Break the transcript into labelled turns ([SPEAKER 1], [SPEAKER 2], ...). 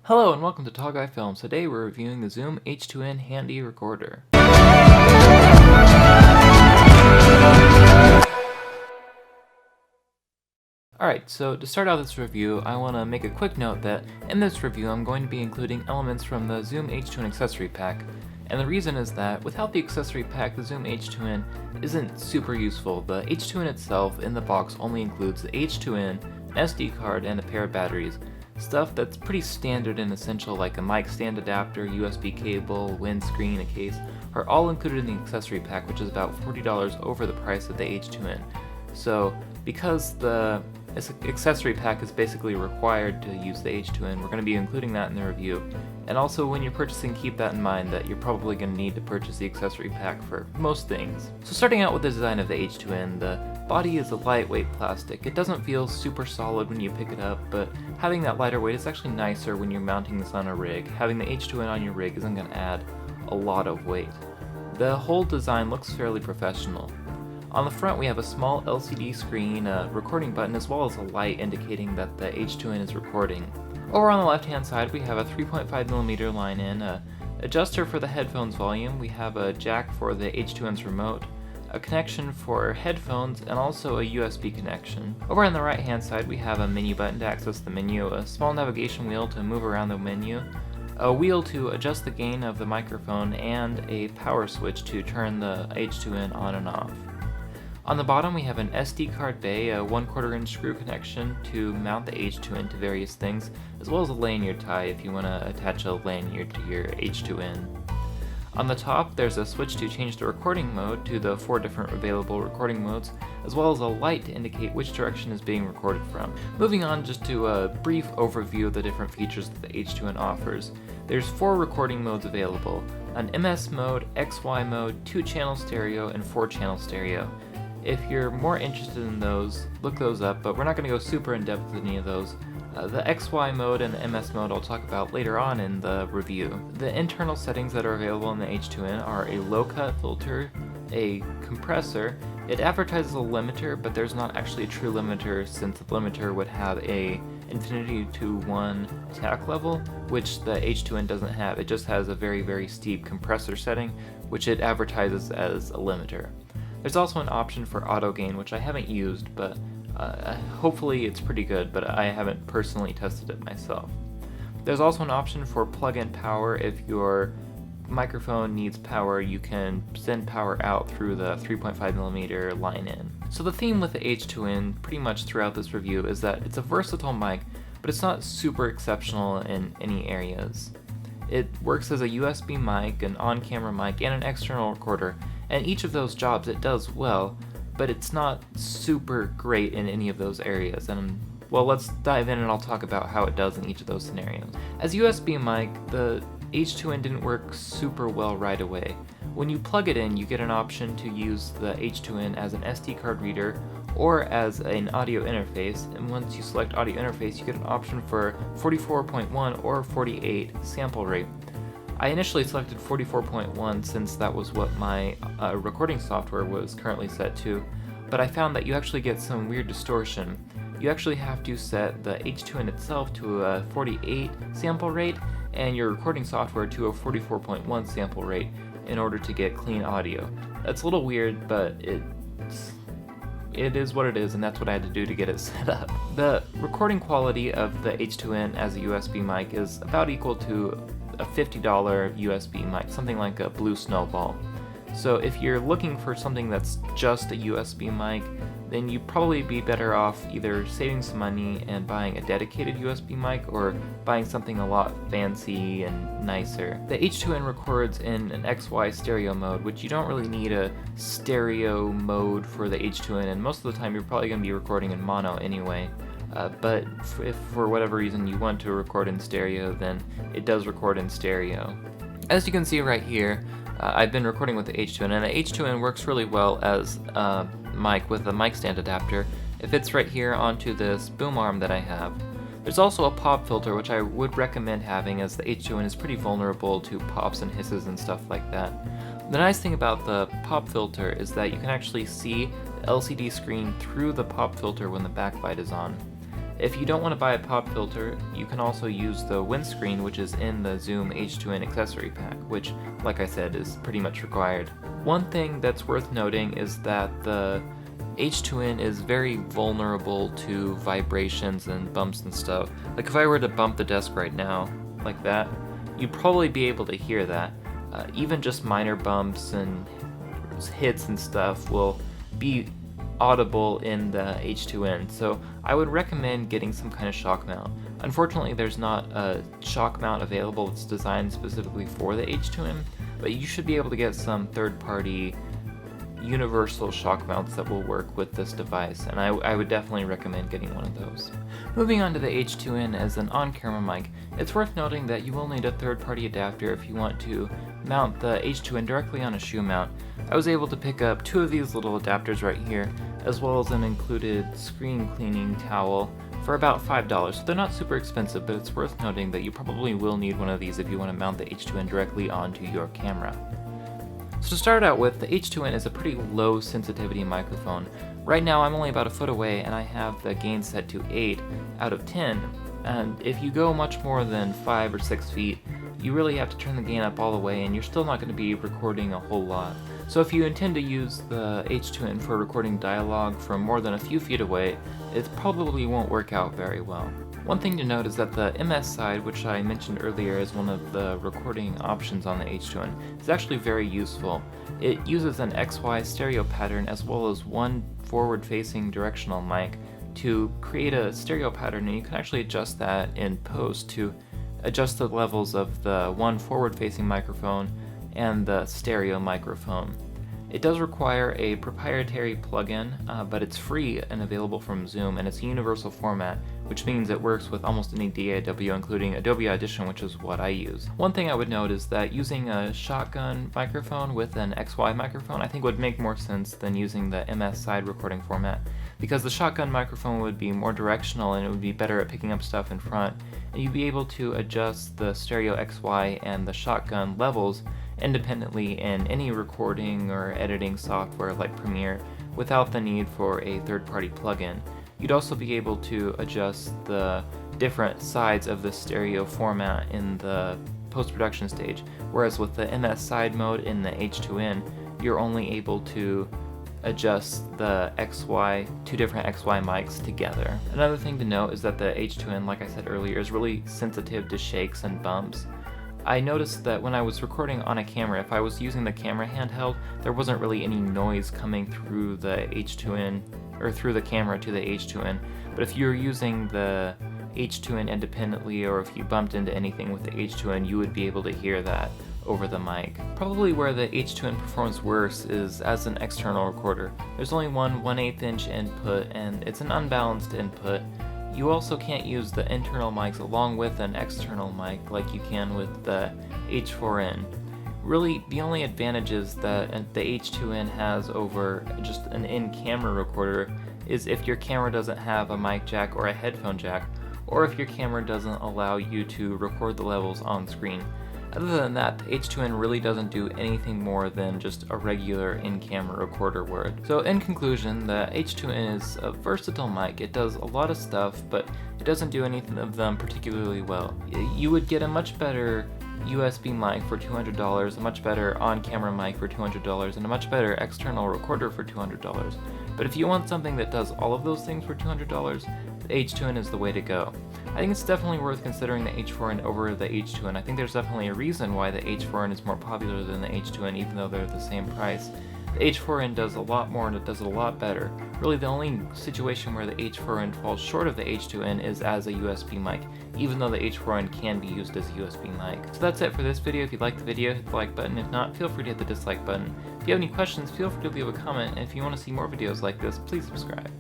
[SPEAKER 1] Hello and welcome to Tall Guy Films. Today we're reviewing the Zoom H2n Handy Recorder. Alright, so to start out this review, I want to make a quick note that in this review I'm going to be including elements from the Zoom H2n accessory pack. And the reason is that without the accessory pack, the Zoom H2n isn't super useful. The H2n itself in the box only includes the H2n, an SD card, and a pair of batteries. Stuff that's pretty standard and essential, like a mic stand adapter, USB cable, windscreen, a case, are all included in the accessory pack, which is about $40 over the price of the H2n. So because the accessory pack is basically required to use the H2n, we're going to be including that in the review. And also when you're purchasing, keep that in mind that you're probably going to need to purchase the accessory pack for most things. So starting out with the design of the H2n, the body is a lightweight plastic. It doesn't feel super solid when you pick it up, but having that lighter weight is actually nicer when you're mounting this on a rig. Having the H2n on your rig isn't going to add a lot of weight. The whole design looks fairly professional. On the front we have a small LCD screen, a recording button, as well as a light indicating that the H2n is recording. Over on the left hand side we have a 3.5mm line-in, an adjuster for the headphones volume, we have a jack for the H2n's remote, a connection for headphones, and also a USB connection. Over on the right hand side we have a menu button to access the menu, a small navigation wheel to move around the menu, a wheel to adjust the gain of the microphone, and a power switch to turn the H2n on and off. On the bottom we have an SD card bay, a 1/4 inch screw connection to mount the H2n to various things, as well as a lanyard tie if you want to attach a lanyard to your H2n. On the top there's a switch to change the recording mode to the 4 different available recording modes, as well as a light to indicate which direction is being recorded from. Moving on just to a brief overview of the different features that the H2n offers. There's 4 recording modes available: an MS mode, XY mode, 2-channel stereo, and 4-channel stereo. If you're more interested in those, look those up, but we're not going to go super in depth with any of those. The XY mode and the MS mode I'll talk about later on in the review. The internal settings that are available in the H2n are a low-cut filter, a compressor. It advertises a limiter, but there's not actually a true limiter, since the limiter would have a infinity to 1 attack level, which the H2n doesn't have. It just has a very steep compressor setting, which it advertises as a limiter. There's also an option for auto gain, which I haven't used, but hopefully it's pretty good, but I haven't personally tested it myself. There's also an option for plug-in power. If your microphone needs power, you can send power out through the 3.5mm line-in. So the theme with the H2n pretty much throughout this review is that it's a versatile mic, but it's not super exceptional in any areas. It works as a USB mic, an on-camera mic, and an external recorder, and each of those jobs it does well, but it's not super great in any of those areas. And well, let's dive in and I'll talk about how it does in each of those scenarios. As a USB mic, the H2n didn't work super well right away. When you plug it in, you get an option to use the H2n as an SD card reader or as an audio interface, and once you select audio interface, you get an option for 44.1 or 48 sample rate. I initially selected 44.1 since that was what my recording software was currently set to, but I found that you actually get some weird distortion. You actually have to set the H2n itself to a 48 sample rate and your recording software to a 44.1 sample rate in order to get clean audio. That's a little weird, but it is what it is, and that's what I had to do to get it set up. The recording quality of the H2n as a USB mic is about equal to a $50 USB mic, something like a Blue Snowball. So if you're looking for something that's just a USB mic, then you'd probably be better off either saving some money and buying a dedicated USB mic or buying something a lot fancy and nicer. The H2n records in an XY stereo mode, which you don't really need a stereo mode for the H2n, and most of the time you're probably going to be recording in mono anyway. But if for whatever reason you want to record in stereo, then it does record in stereo. As you can see right here, I've been recording with the H2n, and the H2n works really well as a mic with a mic stand adapter. It fits right here onto this boom arm that I have. There's also a pop filter, which I would recommend having, as the H2n is pretty vulnerable to pops and hisses and stuff like that. The nice thing about the pop filter is that you can actually see the LCD screen through the pop filter when the backlight is on. If you don't want to buy a pop filter, you can also use the windscreen, which is in the Zoom H2n accessory pack, which, like I said, is pretty much required. One thing that's worth noting is that the H2n is very vulnerable to vibrations and bumps and stuff. Like if I were to bump the desk right now, like that, you'd probably be able to hear that. Even just minor bumps and hits and stuff will be audible in the H2n, so I would recommend getting some kind of shock mount. Unfortunately, there's not a shock mount available that's designed specifically for the H2n, but you should be able to get some third-party universal shock mounts that will work with this device, and I would definitely recommend getting one of those. Moving on to the H2n as an on-camera mic, it's worth noting that you will need a third-party adapter if you want to mount the H2n directly on a shoe mount. I was able to pick up 2 of these little adapters right here, as well as an included screen cleaning towel for about $5. So they're not super expensive, but it's worth noting that you probably will need one of these if you want to mount the H2n directly onto your camera. So to start out with, the H2n is a pretty low sensitivity microphone. Right now I'm only about a foot away and I have the gain set to 8 out of 10, and if you go much more than 5 or 6 feet, you really have to turn the gain up all the way and you're still not going to be recording a whole lot. So if you intend to use the H2n for recording dialogue from more than a few feet away, it probably won't work out very well. One thing to note is that the MS side, which I mentioned earlier as one of the recording options on the H2n, is actually very useful. It uses an XY stereo pattern as well as one forward-facing directional mic to create a stereo pattern, and you can actually adjust that in post to adjust the levels of the one forward-facing microphone and the stereo microphone. It does require a proprietary plugin, but it's free and available from Zoom, and it's a universal format, which means it works with almost any DAW, including Adobe Audition, which is what I use. One thing I would note is that using a shotgun microphone with an XY microphone I think would make more sense than using the MS side recording format, because the shotgun microphone would be more directional and it would be better at picking up stuff in front, and you'd be able to adjust the stereo XY and the shotgun levels independently in any recording or editing software like Premiere without the need for a third-party plugin. You'd also be able to adjust the different sides of the stereo format in the post-production stage, whereas with the MS side mode in the H2n, you're only able to adjust the two different XY mics together. Another thing to note is that the H2n, like I said earlier, is really sensitive to shakes and bumps. I noticed that when I was recording on a camera, if I was using the camera handheld, there wasn't really any noise coming through the H2n, or through the camera to the H2n, but if you're using the H2n independently, or if you bumped into anything with the H2n, you would be able to hear that over the mic. Probably where the H2n performs worse is as an external recorder. There's only one 1/8 inch input, and it's an unbalanced input. You also can't use the internal mics along with an external mic like you can with the H4n. Really, the only advantages that the H2n has over just an in-camera recorder is if your camera doesn't have a mic jack or a headphone jack, or if your camera doesn't allow you to record the levels on screen. Other than that, the H2n really doesn't do anything more than just a regular in-camera recorder would. So in conclusion, the H2n is a versatile mic. It does a lot of stuff, but it doesn't do anything of them particularly well. You would get a much better USB mic for $200, a much better on-camera mic for $200, and a much better external recorder for $200. But if you want something that does all of those things for $200, the H2n is the way to go. I think it's definitely worth considering the H4n over the H2n. I think there's definitely a reason why the H4n is more popular than the H2n, even though they're the same price. The H4n does a lot more and it does it a lot better. Really, the only situation where the H4n falls short of the H2n is as a USB mic, even though the H4n can be used as a USB mic. So that's it for this video. If you liked the video, hit the like button. If not, feel free to hit the dislike button. If you have any questions, feel free to leave a comment, and if you want to see more videos like this, please subscribe.